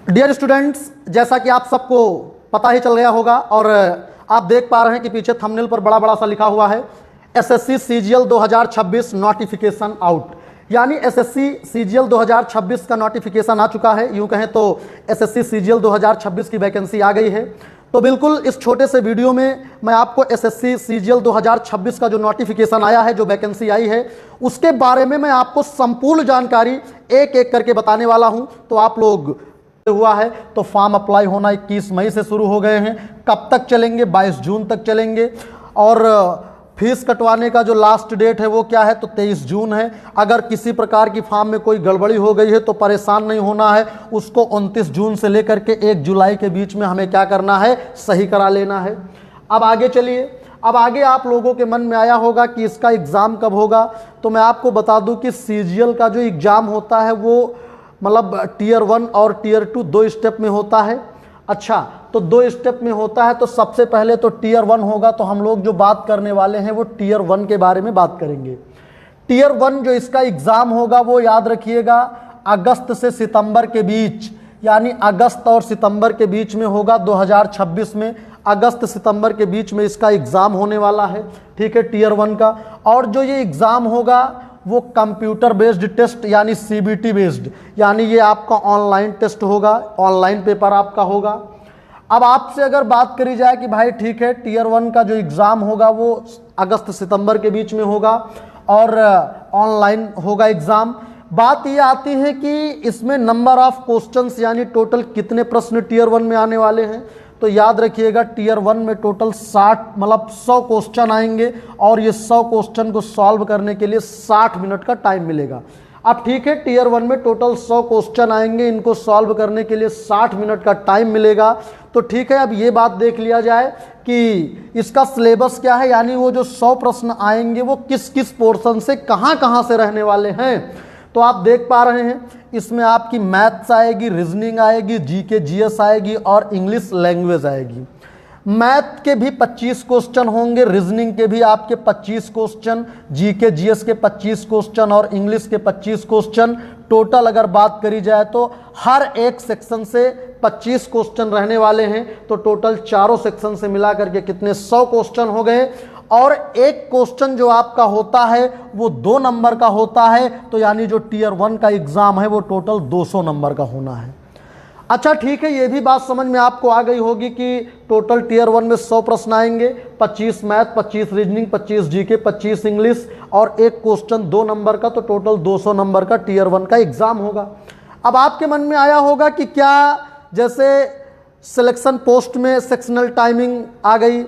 Dear students, जैसा कि आप सबको पता ही चल गया होगा और आप देख पा रहे हैं कि पीछे थंबनेल पर बड़ा बड़ा सा लिखा हुआ है एसएससी सीजीएल 2026 नोटिफिकेशन आउट। यानी एसएससी सीजीएल 2026 का नोटिफिकेशन आ चुका है। यूँ कहें तो एसएससी सीजीएल 2026 की वैकेंसी आ गई है। तो बिल्कुल इस छोटे से वीडियो में मैं आपको एसएससी सीजीएल 2026 का जो नोटिफिकेशन आया है, जो वैकेंसी आई है, उसके बारे में मैं आपको संपूर्ण जानकारी एक एक करके बताने वाला हूं। तो आप लोग हुआ है तो फॉर्म अप्लाई होना 21 मई से शुरू हो गए हैं। कब तक चलेंगे? 22 जून तक चलेंगे। और फीस कटवाने का जो लास्ट डेट है वो क्या है? तो 23 जून है। अगर किसी प्रकार की फॉर्म में कोई गड़बड़ी हो गई है तो परेशान नहीं होना है, उसको 29 जून से लेकर के 1 जुलाई के बीच में हमें क्या करना है? सही करा लेना है। अब आगे चलिए। अब आगे आप लोगों के मन में आया होगा कि इसका एग्ज़ाम कब होगा। तो मैं आपको बता दूं कि सीजीएल का जो एग्ज़ाम होता है वो मतलब टीयर 1 और टीयर 2 दो स्टेप में होता है। अच्छा, तो दो स्टेप में होता है। तो सबसे पहले तो टीयर 1 होगा। तो हम लोग जो बात करने वाले हैं वो टीयर 1 के बारे में बात करेंगे। टीयर 1 जो इसका एग्ज़ाम होगा वो याद रखिएगा अगस्त से सितंबर के बीच, यानी अगस्त और सितंबर के बीच में होगा। 2026 में अगस्त सितंबर के बीच में इसका एग्ज़ाम होने वाला है। ठीक है, टीयर 1 का। और जो ये एग्ज़ाम होगा वो कंप्यूटर बेस्ड टेस्ट यानी सीबीटी बेस्ड, यानी ये आपका ऑनलाइन टेस्ट होगा, ऑनलाइन पेपर आपका होगा। अब आपसे अगर बात करी जाए कि भाई ठीक है, टीयर 1 का जो एग्ज़ाम होगा वो अगस्त सितंबर के बीच में होगा और ऑनलाइन होगा एग्ज़ाम। बात ये आती है कि इसमें नंबर ऑफ क्वेश्चंस यानी टोटल कितने प्रश्न टीयर 1 में आने वाले हैं। तो याद रखिएगा टीयर 1 में टोटल 100 क्वेश्चन आएंगे और ये 100 क्वेश्चन को सॉल्व करने के लिए 60 मिनट का टाइम मिलेगा। अब ठीक है, टीयर 1 में टोटल 100 क्वेश्चन आएंगे, इनको सॉल्व करने के लिए 60 मिनट का टाइम मिलेगा। तो ठीक है, अब ये बात देख लिया जाए कि इसका सिलेबस क्या है, यानी वो जो 100 प्रश्न आएंगे वो किस किस पोर्शन से कहाँ से रहने वाले हैं। तो आप देख पा रहे हैं इसमें आपकी मैथ्स आएगी, रीजनिंग आएगी, जीके जीएस आएगी और इंग्लिश लैंग्वेज आएगी। मैथ के भी 25 क्वेश्चन होंगे, रीजनिंग के भी आपके 25 क्वेश्चन, जीके जीएस के 25 क्वेश्चन और इंग्लिश के 25 क्वेश्चन। टोटल अगर बात करी जाए तो हर एक सेक्शन से 25 क्वेश्चन रहने वाले हैं। तो टोटल चारों सेक्शन से मिला करके कितने 100 क्वेश्चन हो गए। और एक क्वेश्चन जो आपका होता है वो 2 नंबर का होता है। तो यानी जो टीयर 1 का एग्जाम है वो टोटल 200 नंबर का होना है। अच्छा ठीक है, ये भी बात समझ में आपको आ गई होगी कि टोटल टीयर 1 में 100 प्रश्न आएंगे, 25 मैथ, 25 रीजनिंग, 25 जीके, 25 इंग्लिश और एक क्वेश्चन 2 नंबर का। तो टोटल 200 नंबर का टीयर 1 का एग्जाम होगा। अब आपके मन में आया होगा कि क्या जैसे सिलेक्शन पोस्ट में सेक्शनल टाइमिंग आ गई,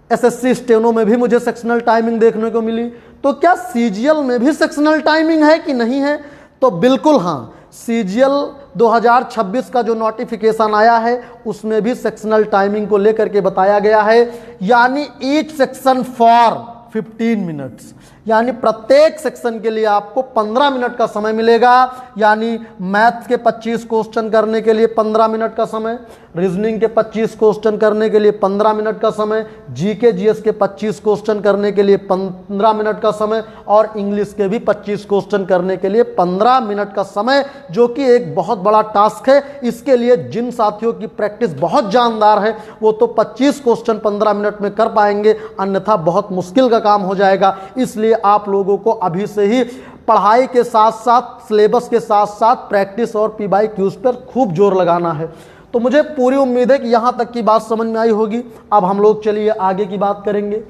एसएससी स्टेनो में भी मुझे सेक्शनल टाइमिंग देखने को मिली, तो क्या सीजीएल में भी सेक्शनल टाइमिंग है कि नहीं है? तो बिल्कुल हाँ, सीजीएल 2026 का जो नोटिफिकेशन आया है उसमें भी सेक्शनल टाइमिंग को लेकर के बताया गया है। यानी ईच सेक्शन फॉर 15 मिनट्स, यानी प्रत्येक सेक्शन के लिए आपको 15 मिनट का समय मिलेगा। यानी मैथ्स के 25 क्वेश्चन करने के लिए 15 मिनट का समय, रीजनिंग के 25 क्वेश्चन करने के लिए 15 मिनट का समय, जीके जीएस के 25 क्वेश्चन करने के लिए 15 मिनट का समय और इंग्लिश के भी 25 क्वेश्चन करने के लिए 15 मिनट का समय, जो कि एक बहुत बड़ा टास्क है। इसके लिए जिन साथियों की प्रैक्टिस बहुत जानदार है वो तो 25 क्वेश्चन 15 मिनट में कर पाएंगे, अन्यथा बहुत मुश्किल का काम हो जाएगा। इसलिए आप लोगों को अभी से ही पढ़ाई के साथ साथ, सिलेबस के साथ साथ प्रैक्टिस और पीवाई क्यूज पर खूब जोर लगाना है। तो मुझे पूरी उम्मीद है कि यहां तक की बात समझ में आई होगी। अब हम लोग चलिए आगे की बात करेंगे।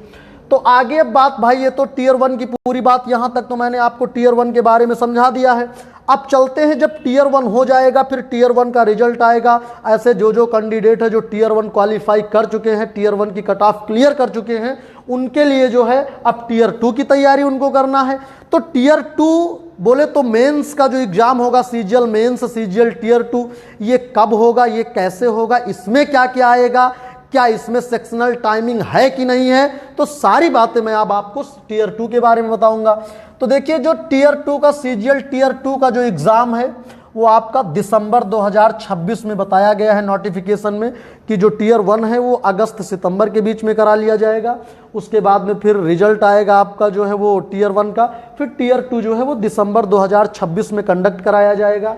तो आगे बात भाई, ये तो टीयर 1 की पूरी बात, यहां तक तो मैंने आपको टीयर 1 के बारे में समझा दिया है। अब चलते हैं, जब टीयर 1 हो जाएगा फिर टीयर 1 का रिजल्ट आएगा। ऐसे जो कैंडिडेट है जो टीयर 1 क्वालिफाई कर चुके हैं, टीयर 1 की कट ऑफ क्लियर कर चुके हैं, उनके लिए जो है अब टीयर 2 की तैयारी उनको करना है। तो टीयर 2 बोले तो मेंस का जो एग्जाम होगा, सीजीएल मेंस, सीजीएल टीयर 2, ये कब होगा, ये कैसे होगा, इसमें क्या क्या आएगा, क्या इसमें सेक्शनल टाइमिंग है कि नहीं है, तो सारी बातें मैं अब आपको टीयर 2 के बारे में बताऊंगा। तो देखिए, जो टीयर 2 का सीजीएल टीयर 2 का जो एग्जाम है वो आपका दिसंबर 2026 में बताया गया है नोटिफिकेशन में कि जो टीयर 1 है वो अगस्त सितंबर के बीच में करा लिया जाएगा। उसके बाद में फिर रिजल्ट आएगा आपका जो है वो टीयर 1 का, फिर टीयर 2 जो है वो दिसंबर 2026 में कंडक्ट कराया जाएगा।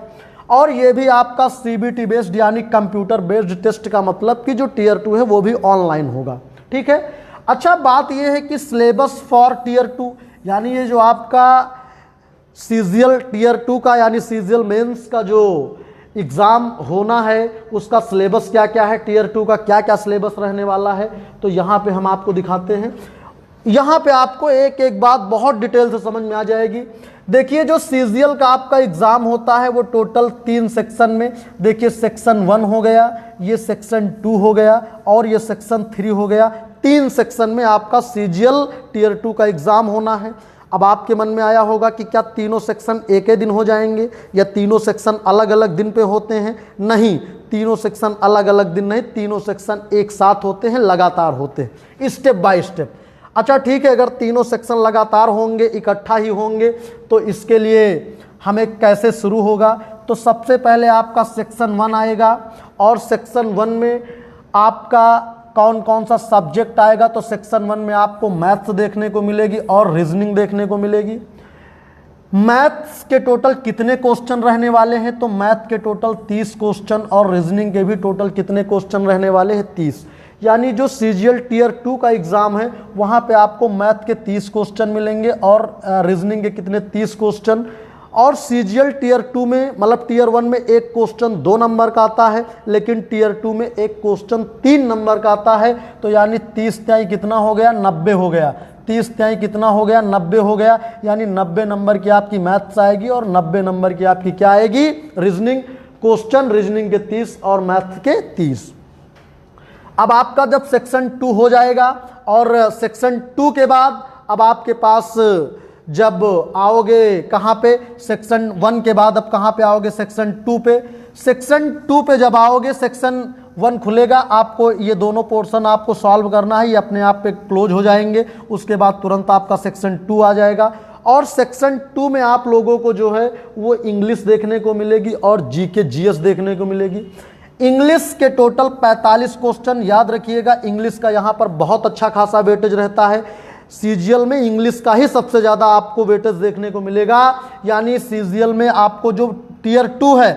और ये भी आपका सीबीटी बेस्ड यानी कंप्यूटर बेस्ड टेस्ट का मतलब कि जो टीयर 2 है वो भी ऑनलाइन होगा। ठीक है। अच्छा, बात ये है कि सिलेबस फॉर टीयर 2 यानी ये जो आपका सीजीएल टीयर 2 का यानी सीजीएल मेंस का जो एग्ज़ाम होना है उसका सिलेबस क्या क्या है, टीयर 2 का क्या क्या सिलेबस रहने वाला है, तो यहाँ पे हम आपको दिखाते हैं। यहाँ पे आपको एक एक बात बहुत डिटेल से समझ में आ जाएगी। देखिए, जो सीजीएल का आपका एग्ज़ाम होता है वो टोटल 3 सेक्शन में, देखिए सेक्शन 1 हो गया, ये सेक्शन 2 हो गया और ये सेक्शन 3 हो गया। 3 सेक्शन में आपका सीजीएल टीयर 2 का एग्ज़ाम होना है। अब आपके मन में आया होगा कि क्या तीनों सेक्शन एक ही दिन हो जाएंगे या तीनों सेक्शन अलग अलग दिन पे होते हैं? नहीं, तीनों सेक्शन अलग अलग दिन नहीं, तीनों सेक्शन एक साथ होते हैं, लगातार होते हैं, स्टेप बाय स्टेप। अच्छा ठीक है, अगर तीनों सेक्शन लगातार होंगे, इकट्ठा ही होंगे, तो इसके लिए हमें कैसे शुरू होगा? तो सबसे पहले आपका सेक्शन 1 आएगा और सेक्शन 1 में आपका कौन कौन सा सब्जेक्ट आएगा? तो सेक्शन 1 में आपको मैथ्स देखने को मिलेगी और रीजनिंग देखने को मिलेगी। मैथ्स के टोटल कितने क्वेश्चन रहने वाले हैं? तो मैथ के टोटल 30 क्वेश्चन और रीजनिंग के भी टोटल कितने क्वेश्चन रहने वाले हैं? 30। यानी जो सीजीएल टीयर 2 का एग्ज़ाम है वहाँ पे आपको मैथ के 30 क्वेश्चन मिलेंगे और रीजनिंग के कितने? 30 क्वेश्चन। और सीजीएल टीयर 2 में मतलब टीयर 1 में एक क्वेश्चन 2 नंबर का आता है, लेकिन टीयर 2 में एक क्वेश्चन 3 नंबर का आता है। तो यानी 30 त्याई कितना हो गया? 90 हो गया। 30 त्याई कितना हो गया? 90 हो गया। यानी 90 नंबर की आपकी मैथ्स आएगी और 90 नंबर की आपकी क्या आएगी? रीजनिंग क्वेश्चन, रीजनिंग के 30 और मैथ के 30। अब आपका जब सेक्शन 2 हो जाएगा और सेक्शन 2 के बाद अब आपके पास जब आओगे कहाँ पे? सेक्शन 1 के बाद अब कहाँ पे आओगे? सेक्शन 2 पे। सेक्शन 2 पे जब आओगे, सेक्शन 1 खुलेगा, आपको ये दोनों पोर्शन आपको सॉल्व करना है, ये अपने आप पे क्लोज हो जाएंगे। उसके बाद तुरंत आपका सेक्शन 2 आ जाएगा और सेक्शन 2 में आप लोगों को जो है वो इंग्लिश देखने को मिलेगी और जीके जीएस देखने को मिलेगी। इंग्लिश के टोटल 45 क्वेश्चन, याद रखिएगा इंग्लिश का यहाँ पर बहुत अच्छा खासा वेटेज रहता है। सीजीएल में इंग्लिश का ही सबसे ज़्यादा आपको वेटेज देखने को मिलेगा। यानी सीजीएल में आपको जो टीयर 2 है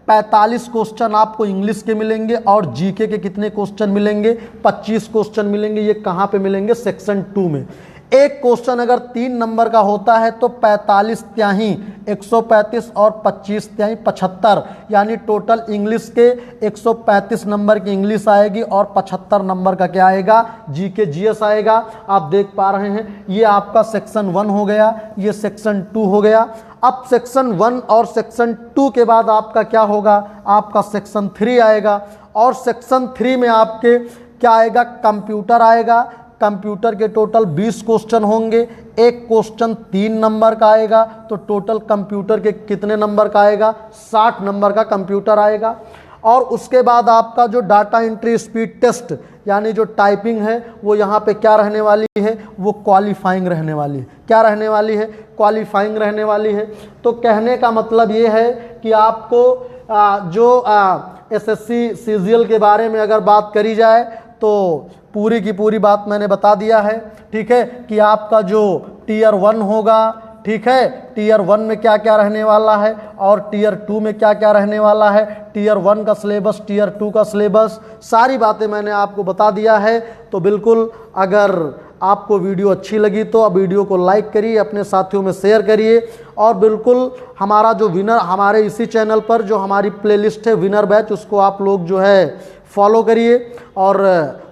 45 क्वेश्चन आपको इंग्लिश के मिलेंगे और जीके के कितने क्वेश्चन मिलेंगे? 25 क्वेश्चन मिलेंगे। ये कहाँ पे मिलेंगे? सेक्शन 2 में। एक क्वेश्चन अगर 3 नंबर का होता है तो 45 त्याही 135 और 25 त्याही 75, यानी टोटल इंग्लिश के 135 नंबर की इंग्लिश आएगी और 75 नंबर का क्या आएगा? जीके जीएस आएगा। आप देख पा रहे हैं ये आपका सेक्शन 1 हो गया, ये सेक्शन 2 हो गया। अब सेक्शन 1 और सेक्शन 2 के बाद आपका क्या होगा? आपका सेक्शन 3 आएगा और सेक्शन 3 में आपके क्या आएगा? कंप्यूटर आएगा। कंप्यूटर के टोटल 20 क्वेश्चन होंगे, एक क्वेश्चन 3 नंबर का आएगा, तो टोटल कंप्यूटर के कितने नंबर का आएगा? 60 नंबर का कंप्यूटर आएगा। और उसके बाद आपका जो डाटा एंट्री स्पीड टेस्ट यानी जो टाइपिंग है वो यहाँ पे क्या रहने वाली है? वो क्वालिफाइंग रहने वाली है। क्या रहने वाली है? क्वालिफाइंग रहने वाली है। तो कहने का मतलब ये है कि आपको जो एसएससी सीजीएल के बारे में अगर बात करी जाए तो पूरी की पूरी बात मैंने बता दिया है। ठीक है, कि आपका जो टीयर 1 होगा, ठीक है, टीयर 1 में क्या क्या रहने वाला है और टीयर 2 में क्या क्या रहने वाला है, टीयर 1 का सिलेबस, टीयर 2 का सिलेबस, सारी बातें मैंने आपको बता दिया है। तो बिल्कुल अगर आपको वीडियो अच्छी लगी तो अब वीडियो को लाइक करिए, अपने साथियों में शेयर करिए और बिल्कुल हमारा जो विनर, हमारे इसी चैनल पर जो हमारी प्लेलिस्ट है विनर बैच, उसको आप लोग जो है फॉलो करिए और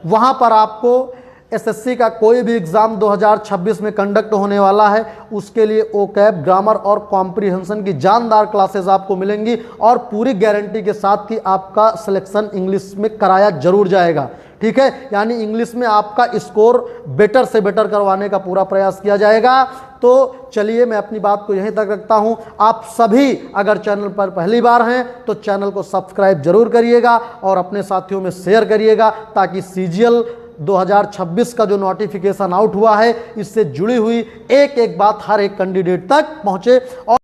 वहाँ पर आपको एसएससी का कोई भी एग्ज़ाम 2026 में कंडक्ट होने वाला है उसके लिए ओकैब, ग्रामर और कॉम्प्रिहेंशन की जानदार क्लासेस आपको मिलेंगी और पूरी गारंटी के साथ कि आपका सिलेक्शन इंग्लिश में कराया जरूर जाएगा। ठीक है, यानी इंग्लिश में आपका स्कोर बेटर से बेटर करवाने का पूरा प्रयास किया जाएगा। तो चलिए मैं अपनी बात को यहीं तक रखता हूं। आप सभी अगर चैनल पर पहली बार हैं तो चैनल को सब्सक्राइब जरूर करिएगा और अपने साथियों में शेयर करिएगा ताकि सीजीएल 2026 का जो नोटिफिकेशन आउट हुआ है इससे जुड़ी हुई एक एक बात हर एक कैंडिडेट तक पहुंचे और